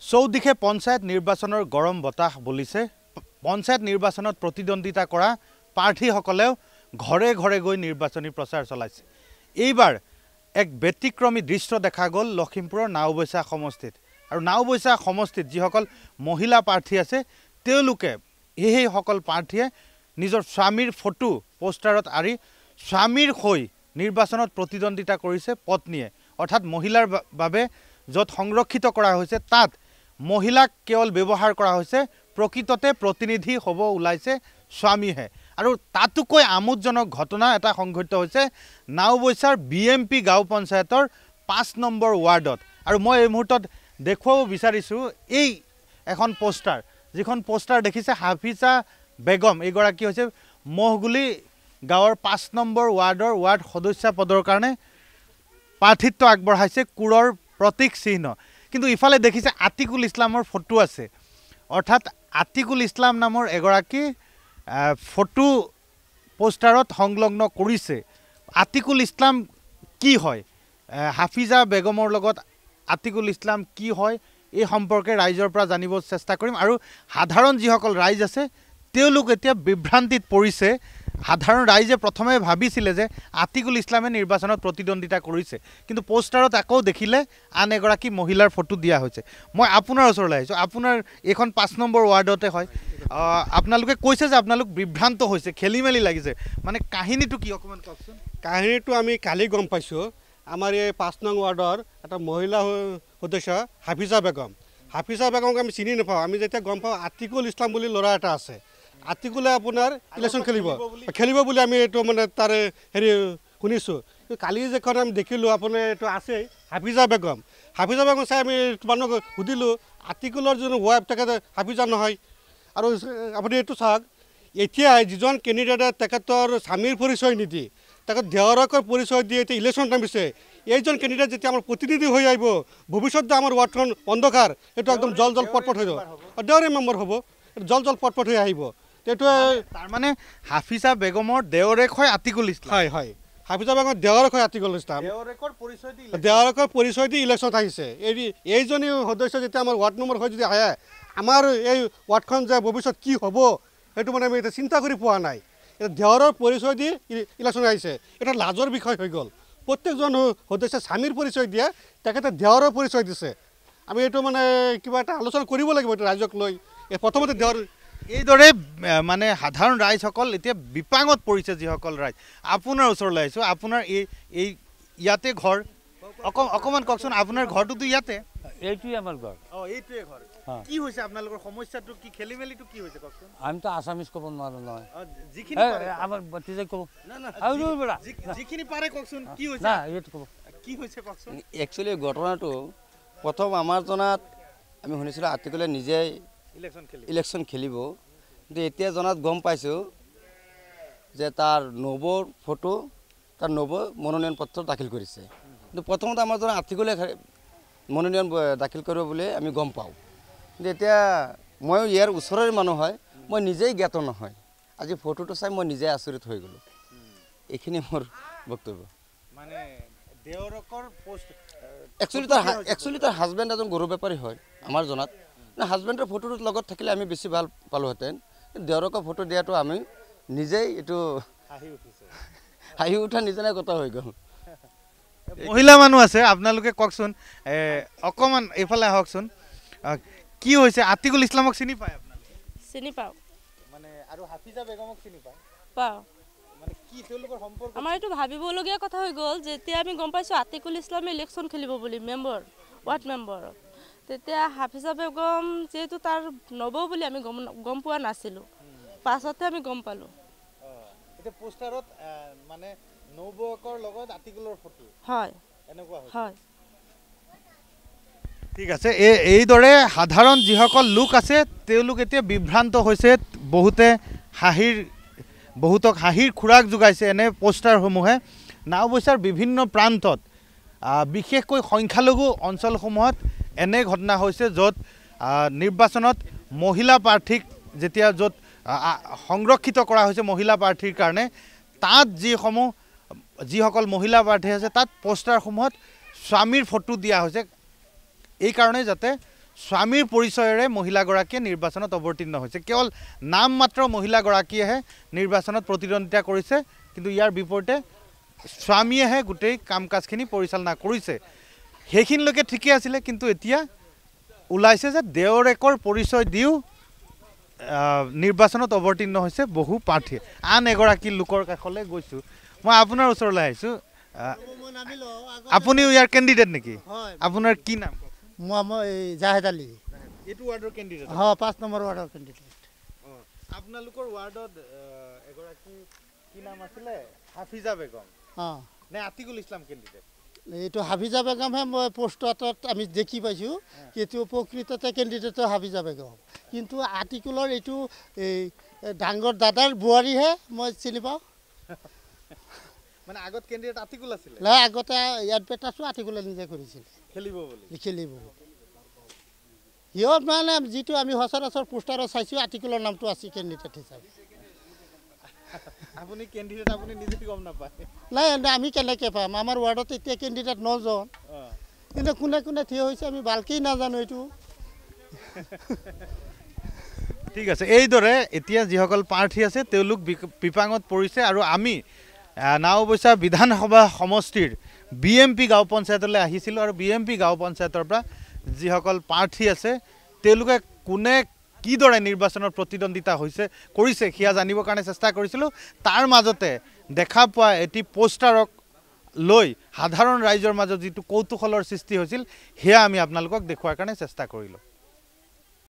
চৌদিশে পঞ্চায়ত নিৰ্বাচনৰ গৰম বতাহ বলিছে। পঞ্চায়ত নিৰ্বাচনত প্ৰতিদ্বন্দ্বিতা কৰা প্ৰাৰ্থীসকলেও ঘৰে ঘৰে গৈ নিৰ্বাচনী প্ৰচাৰ চলাইছে। এইবাৰ এক ব্যতিক্ৰমী দৃশ্য দেখা গ'ল লখিমপুৰৰ নাওবৈচা সমষ্টিত। আৰু নাওবৈচা সমষ্টিত যিসকল মহিলা প্ৰাৰ্থী আছে তেওঁলোকে সেইসকল প্ৰাৰ্থীয়ে নিজৰ স্বামীৰ ফটো পোষ্টাৰত আঁৰি স্বামীৰ হৈ নিৰ্বাচনত প্ৰতিদ্বন্দ্বিতা কৰিছে পত্নীয়ে, অৰ্থাৎ মহিলাৰ বাবে য'ত সংৰক্ষিত কৰা হৈছে তাত মহিলাক কেৱল ব্যৱহাৰ কৰা হৈছে, প্ৰকৃততে প্ৰতিনিধি হ'ব ওলাইছে স্বামীহে। আৰু তাতোকৈ আমোদজনক ঘটনা এটা সংঘটিত হৈছে নাওবৈচাৰ BMP গাঁও পঞ্চায়তৰ 5 নম্বৰ ৱাৰ্ডত। আৰু মই এই মুহূৰ্তত দেখুৱাব বিচাৰিছোঁ এই এখন পোষ্টাৰ, যিখন পোষ্টাৰ দেখিছে হাফিজা বেগম এইগৰাকী হৈছে মহগুলি গাঁৱৰ 5 নম্বৰ ৱাৰ্ডৰ ৱাৰ্ড সদস্য পদৰ কাৰণে প্ৰাৰ্থিত্ব আগবঢ়াইছে কোৰৰ প্ৰতীক চিহ্ন। কিন্তু ইফালে দেখিছে আতিকুল ইছলামৰ ফটো আছে, অৰ্থাৎ আতিকুল ইছলাম নামৰ এগৰাকী ফটো পোষ্টাৰত সংলগ্ন কৰিছে। আতিকুল ইছলাম কি হয়, হাফিজা বেগমৰ লগত আতিকুল ইছলাম কি হয়, এই সম্পৰ্কে ৰাইজৰ পৰা জানিব চেষ্টা কৰিম। আৰু সাধাৰণ যিসকল ৰাইজ আছে তেওঁলোক এতিয়া বিভ্ৰান্তিত পৰিছে। সাধাৰণ ৰাইজে প্ৰথমে ভাবিছিলে যে আতিকুল ইছলামে নিৰ্বাচনত প্ৰতিদ্বন্দ্বিতা কৰিছে, কিন্তু পোষ্টাৰত আকৌ দেখিলে আন এগৰাকী মহিলাৰ ফটো দিয়া হৈছে। মই আপোনাৰ ওচৰলৈ আহিছোঁ, আপোনাৰ এইখন 5 নম্বৰ ৱাৰ্ডতে হয়। আপোনালোকে কৈছে যে আপোনালোক বিভ্ৰান্ত হৈছে, খেলি মেলি লাগিছে, মানে কাহিনীটো কি অকণমান কওকচোন। কাহিনীটো আমি কালি গম পাইছোঁ। আমাৰ এই 5 নং ৱাৰ্ডৰ এটা মহিলা সদস্য হাফিজা বেগমক আমি চিনি নাপাওঁ। আমি যেতিয়া গম পাওঁ আতিকুল ইছলাম বুলি ল'ৰা এটা আছে, আতিকুলে আপোনাৰ ইলেকশ্যন খেলিব বুলি আমি এইটো মানে তাৰ হেৰি শুনিছোঁ। কালি যেখন আমি দেখিলোঁ আপোনাৰ এইটো আছে হাফিজা বেগম চাই আমি তোমালোকক সুধিলোঁ আতিকুলৰ যোন ৱাইফ তেখেতে হাফিজা নহয়। আৰু আপুনি এইটো চাওক, এতিয়া যিজন কেণ্ডিডেটে তেখেতৰ স্বামীৰ পৰিচয় নিদি তেখেত দেৱৰকৰ পৰিচয় দি এতিয়া ইলেকশ্যনত নামিছে, এইজন কেণ্ডিডেট যেতিয়া আমাৰ প্ৰতিনিধি হৈ আহিব, ভৱিষ্যতে আমাৰ ৱাৰ্ডখন অন্ধকাৰ, এইটো একদম জল পটপট হৈ যাব। দেৱৰে মেম্বাৰ হ'ব, জল পটপট হৈ আহিব। এইটোৱে তাৰমানে হাফিজা বেগমৰ দেৱৰেক হয় আতিকুল ইছলাম। হয় হাফিজা বেগমৰ দেৱৰেক হয় আতিকুল ইছলাম, দেৱৰেকৰ পৰিচয় দি ইলেকশ্যনত আহিছে। এইজনী সদস্য যেতিয়া আমাৰ ৱাৰ্ড নম্বৰ হৈ যদি আহে, আমাৰ এই ৱাৰ্ডখন যে ভৱিষ্যত কি হ'ব সেইটো মানে আমি এতিয়া চিন্তা কৰি পোৱা নাই। এতিয়া দেৱৰৰ পৰিচয় দি ইলেকশ্যন আহিছে, এটা লাজৰ বিষয় হৈ গ'ল। প্ৰত্যেকজন সদস্য স্বামীৰ পৰিচয় দিয়ে, তেখেতে দেৱৰৰ পৰিচয় দিছে। আমি এইটো মানে কিবা এটা আলোচনা কৰিব লাগিব এইটো ৰাইজক লৈ। প্ৰথমতে দেৱৰ এইদৰে মানে সাধাৰণ ৰাইজসকল এতিয়া বিপাঙত পৰিছে। যিসকল ৰাইজ আপোনাৰ ওচৰলৈ আহিছোঁ, আপোনাৰ এই ইয়াতে ঘৰ, অকণমান কওকচোন, আপোনাৰ ঘৰটোতো ইয়াতে? এইটোৱে আমাৰ ঘৰ। এইটোৱে ঘৰ। কি হৈছে আপোনালোকৰ সমস্যাটো কি, খেলি মেলিটো কি হৈছে কওকচোন। আমিতো আছামিজ ক'ব নোৱাৰোঁ নহয়, যিখিনি আমাৰ ভতিজাক ক'ব, যিখিনি পাৰে কওকচোন, কি হৈছে না এইটো ক'ব, কি হৈছে কওকচোন। একচুৱেলি ঘটনাটো প্ৰথম আমাৰ জনাত আমি শুনিছিলোঁ আতিকুলে নিজেই ইলেকশ্যন খেলিব, কিন্তু এতিয়া জনাত গম পাইছোঁ যে তাৰ নবৌৰ ফটো, তাৰ নবৌ মনোনয়ন পত্ৰ দাখিল কৰিছে। কিন্তু প্ৰথমতে আমাৰ জনাত আতিকুলে মনোনয়ন দাখিল কৰিব বুলি আমি গম পাওঁ। কিন্তু এতিয়া ময়ো ইয়াৰ ওচৰৰে মানুহ হয়, মই নিজেই জ্ঞাত নহয়। আজি ফটোটো চাই মই নিজে আচৰিত হৈ গ'লোঁ। এইখিনি মোৰ বক্তব্য। মানে দেৱৰকৰ পোষ্ট একচুৱেলি তাৰ হাজবেণ্ড এজন গৰু বেপাৰী হয় আমাৰ জনাত। হাজবেণ্ডৰ ফটোটোৰ লগত থাকিলে আমি বেছি ভাল পালোহেঁতেন। দেৱৰকৰ ফটো দিয়াটো আমি নিজেই এইটো হাঁহি উঠা নিচিনা কথা হৈ গ'ল। মহিলা মানুহ আছে, আপোনালোকে কওকচোন, অকণমান এইফালে আহকচোন। কি হৈছে, আতিকুল ইছলামক চিনি পায় আপোনালোকে? চিনি পাওঁ। মানে আৰু হাফিজা বেগমক চিনি পায়? পাওঁ। মানে কি তেওঁলোকৰ সম্পৰ্ক? আমাৰ এইটো ভাবিবলগীয়া কথা হৈ গ'ল, যেতিয়া আমি গম পাইছোঁ আতিকুল ইছলামে ইলেকশ্যন খেলিব বুলি ৱাৰ্ড মেম্বাৰত, তেতিয়া হাফিজা বেগম যিহেতু তাৰ নবৌ বুলি আমি গম পোৱা নাছিলোঁ, পাছতহে আমি গম পালোঁ। এতিয়া পোষ্টাৰত মানে নবৌকৰ লগত আতিকুলৰ ফটো হয়, এনেকুৱা হয়। ঠিক আছে। এইদৰে সাধাৰণ যিসকল লোক আছে তেওঁলোক এতিয়া বিভ্ৰান্ত হৈছে। বহুতক হাঁহিৰ খোৰাক যোগাইছে এনে পোষ্টাৰসমূহে। নাওবৈচাৰ বিভিন্ন প্ৰান্তত, বিশেষকৈ সংখ্যালঘু অঞ্চলসমূহত এনে ঘটনা হৈছে, য'ত নিৰ্বাচনত মহিলা প্ৰাৰ্থীক যেতিয়া য'ত সংৰক্ষিত কৰা হৈছে মহিলা প্ৰাৰ্থীৰ কাৰণে, তাত যিসকল মহিলা প্ৰাৰ্থী আছে তাত পোষ্টাৰসমূহত স্বামীৰ ফটো দিয়া হৈছে, এই কাৰণে যাতে স্বামীৰ পৰিচয়েৰে মহিলাগৰাকীয়ে নিৰ্বাচনত অৱতীৰ্ণ হৈছে কেৱল নাম মাত্ৰ মহিলাগৰাকীয়েহে নিৰ্বাচনত প্ৰতিদ্বন্দ্বিতা কৰিছে কিন্তু ইয়াৰ বিপৰীতে স্বামীয়েহে গোটেই কাম কাজখিনি পৰিচালনা কৰিছে সেইখিনিলৈকে ঠিকে আছিলে কিন্তু এতিয়া ওলাইছে যে দেওৰেকৰ পৰিচয় দিও নিৰ্বাচনত অৱতীৰ্ণ হৈছে বহু প্ৰাৰ্থীয়ে আন এগৰাকী লোকৰ কাষলৈ গৈছোঁ মই আপোনাৰ ওচৰলৈ আহিছোঁ আপুনিও ইয়াৰ কেণ্ডিডেট নেকি আপোনাৰ কি নাম মই জাহেদ আলী এইটো ৱাৰ্ডৰ কেণ্ডিডেট হয় 5 নম্বৰ ৱাৰ্ডৰ কেণ্ডিডেট আপোনালোকৰ ৱাৰ্ডত এগৰাকী কি নাম আছিলে হাফিজা বেগম নে আতিকুল ইছলাম কেণ্ডিডেট এইটো হাফিজা বেগমহে মই পোষ্টাৰত আমি দেখি পাইছোঁ কিন্তু প্ৰকৃততে কেণ্ডিডেটৰ হাফিজা বেগম কিন্তু আতিকুলৰ এইটো এই ডাঙৰ দাদাৰ বোৱাৰীহে মই চিনি পাওঁ মানে আগত কেণ্ডিডেট আতিকুল আছিলে নাই আগতে এডভাৰটাইজো আতিকুলে নিজে কৰিছিল খেলিব বুলি খেলিব সিহঁত মানে যিটো আমি সচৰাচৰ পোষ্টাৰত চাইছোঁ আতিকুলৰ নামটো আছে কেণ্ডিডেট হিচাপে আপুনি কেণ্ডিডেট আপুনি নিজে গম নাপায় নাই আমি কেনেকৈ পাম আমাৰ ৱাৰ্ডত এতিয়া কেণ্ডিডেট 9জন কিন্তু কোনে কোনে থিয় হৈছে আমি ভালকেই নাজানো এইটো ঠিক আছে এইদৰে এতিয়া যিসকল প্ৰাৰ্থী আছে তেওঁলোক বিপাঙত পৰিছে আৰু আমি নাওবৈচা বিধানসভা সমষ্টিৰ BMP গাঁও পঞ্চায়তলৈ আহিছিলোঁ আৰু BMP গাঁও পঞ্চায়তৰ পৰা যিসকল প্ৰাৰ্থী আছে তেওঁলোকে কোনে কিদৰে নিৰ্বাচনত প্ৰতিদ্বন্দ্বিতা কৰিছে সেয়া জানিবৰ কাৰণে চেষ্টা কৰিছিলোঁ তাৰ মাজতে দেখা পোৱা এটি পোষ্টাৰক লৈ সাধাৰণ ৰাইজৰ মাজত যিটো কৌতুহলৰ সৃষ্টি হৈছিল সেয়া আমি আপোনালোকক দেখুৱাৰ কাৰণে চেষ্টা কৰিলোঁ